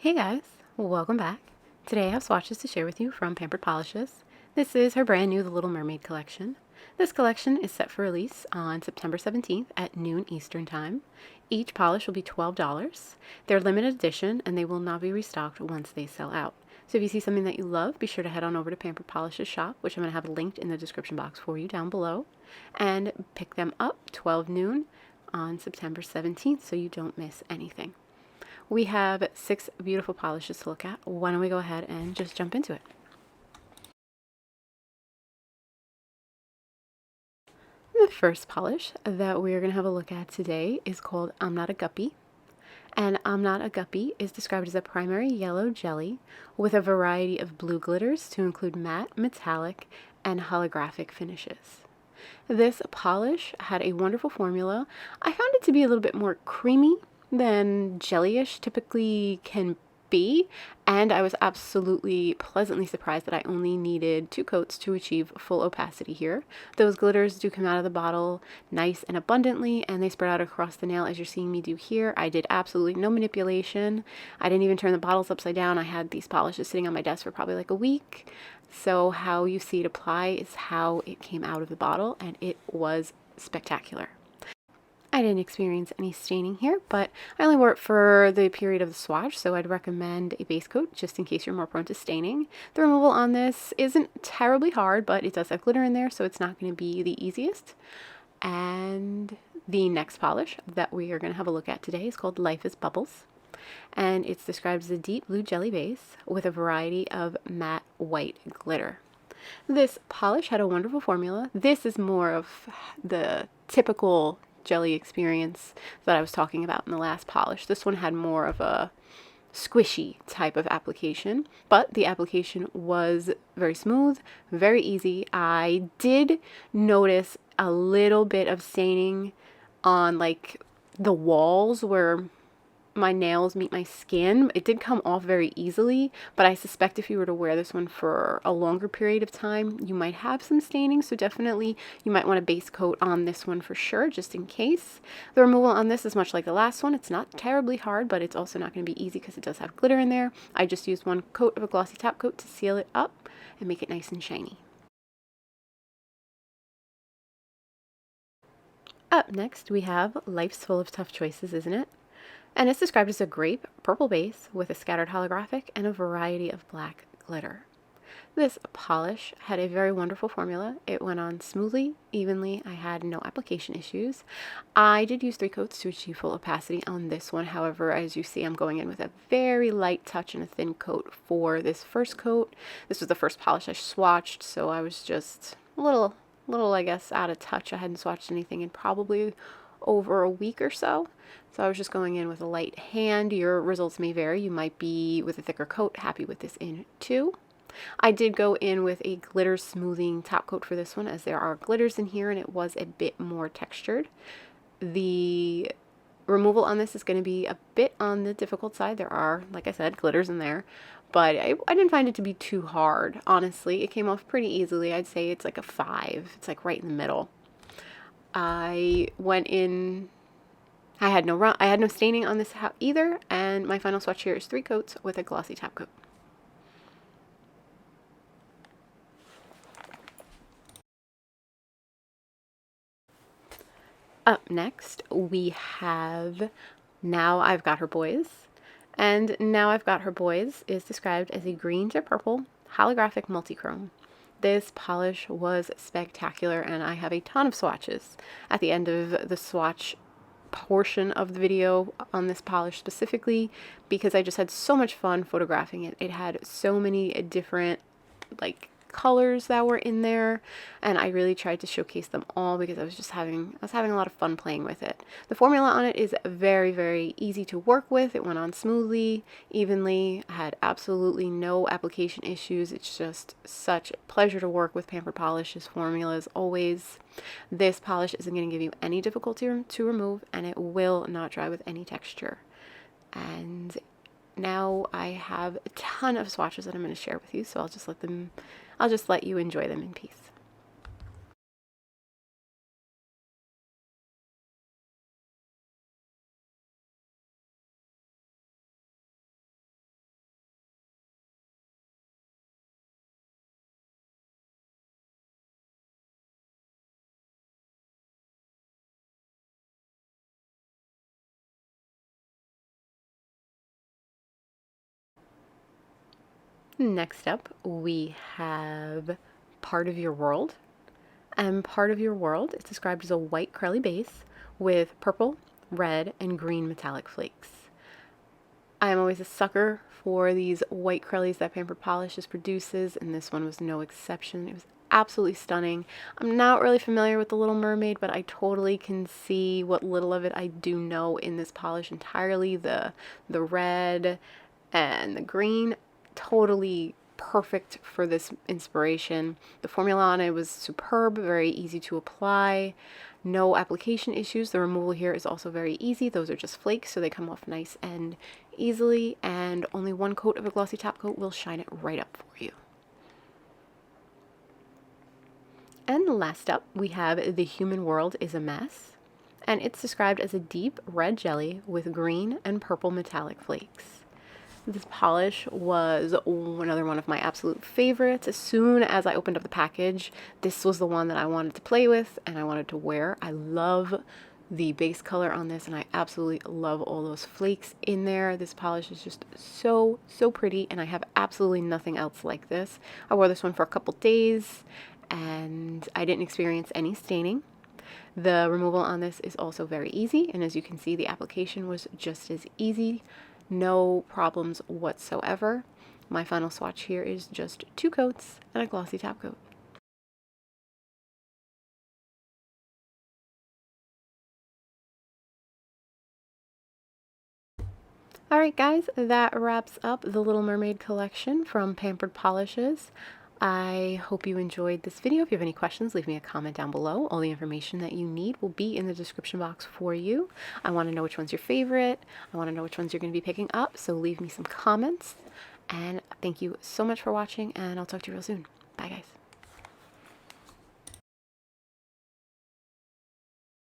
Hey guys, welcome back. Today I have swatches to share with you from Pampered Polishes. This is her brand new The Little Mermaid collection. This collection is set for release on September 17th at noon Eastern Time. Each polish will be $12. They're limited edition and they will not be restocked once they sell out. So if you see something that you love, be sure to head on over to Pampered Polish's shop, which I'm going to have linked in the description box for you down below, and pick them up 12 noon on September 17th so you don't miss anything. We have 6 beautiful polishes to look at. Why don't we go ahead and just jump into it? The first polish that we're going to have a look at today is called I'm Not A Guppy. And I'm Not A Guppy is described as a primary yellow jelly with a variety of blue glitters to include matte, metallic, and holographic finishes. This polish had a wonderful formula. I found it to be a little bit more creamy than jellyish typically can be, and I was absolutely pleasantly surprised that I only needed 2 coats to achieve full opacity here. Those glitters do come out of the bottle nice and abundantly, and they spread out across the nail as you're seeing me do here. I did absolutely no manipulation. I didn't even turn the bottles upside down. I had these polishes sitting on my desk for probably like a week. So how you see it apply is how it came out of the bottle, and it was spectacular. I didn't experience any staining here, but I only wore it for the period of the swatch, so I'd recommend a base coat just in case you're more prone to staining. The removal on this isn't terribly hard, but it does have glitter in there, so it's not going to be the easiest. And the next polish that we are going to have a look at today is called Life is Bubbles, and it's described as a deep blue jelly base with a variety of matte white glitter. This polish had a wonderful formula. This is more of the typical jelly experience that I was talking about in the last polish. This one had more of a squishy type of application, but the application was very smooth, very easy. I did notice a little bit of staining on like the walls where my nails meet my skin. It did come off very easily, but I suspect if you were to wear this one for a longer period of time, you might have some staining, so definitely you might want a base coat on this one for sure, just in case. The removal on this is much like the last one. It's not terribly hard, but it's also not going to be easy because it does have glitter in there. I just used 1 coat of a glossy top coat to seal it up and make it nice and shiny. Up next, we have Life's Full of Tough Choices, Isn't It? And it's described as a grape purple base with a scattered holographic and a variety of black glitter. This polish had a very wonderful formula. It went on smoothly, evenly. I had no application issues. I did use 3 coats to achieve full opacity on this one. However, as you see, I'm going in with a very light touch and a thin coat for this first coat. This was the first polish I swatched, so I was just a little, I guess, out of touch. I hadn't swatched anything in probably over a week or so. So I was just going in with a light hand. Your results may vary. You might be, with a thicker coat, happy with this in too. I did go in with a glitter smoothing top coat for this one, as there are glitters in here and it was a bit more textured. The removal on this is going to be a bit on the difficult side. There are, like I said, glitters in there, but I didn't find it to be too hard. Honestly, it came off pretty easily. I'd say it's like a 5. It's like right in the middle. I went in, I had no staining on this either, and my final swatch here is 3 coats with a glossy top coat. Up next, we have Now I've Got Her Boys. And Now I've Got Her Boys is described as a green to purple holographic multichrome. This polish was spectacular, and I have a ton of swatches at the end of the swatch portion of the video on this polish specifically, because I just had so much fun photographing it. It had so many different like colors that were in there, and I really tried to showcase them all because I was having a lot of fun playing with it. The formula on it is very, very easy to work with. It went on smoothly, evenly. I had absolutely no application issues. It's just such a pleasure to work with Pampered Polish's formulas always. This polish isn't going to give you any difficulty to remove, and it will not dry with any texture. And now I have a ton of swatches that I'm going to share with you, so I'll just let you enjoy them in peace. Next up, we have Part of Your World. And Part of Your World is described as a white curly base with purple, red, and green metallic flakes. I am always a sucker for these white curlies that Pampered Polish just produces, and this one was no exception. It was absolutely stunning. I'm not really familiar with the Little Mermaid, but I totally can see what little of it I do know in this polish entirely. The red and the green, totally perfect for this inspiration. The formula on it was superb, very easy to apply. No application issues. The removal here is also very easy. Those are just flakes, so they come off nice and easily, and only one coat of a glossy top coat will shine it right up for you. And last up, we have The Human World is a Mess, and it's described as a deep red jelly with green and purple metallic flakes. This polish was another one of my absolute favorites. As soon as I opened up the package, this was the one that I wanted to play with and I wanted to wear. I love the base color on this, and I absolutely love all those flakes in there. This polish is just so pretty, and I have absolutely nothing else like this. I wore this one for a couple days and I didn't experience any staining. The removal on this is also very easy, and as you can see, the application was just as easy. No problems whatsoever. My final swatch here is just 2 coats and a glossy top coat. Alright guys, that wraps up the Little Mermaid collection from Pampered Polishes. I hope you enjoyed this video. If you have any questions, leave me a comment down below. All the information that you need will be in the description box for you. I want to know which one's your favorite. I want to know which ones you're going to be picking up, so leave me some comments. And thank you so much for watching, and I'll talk to you real soon. Bye guys.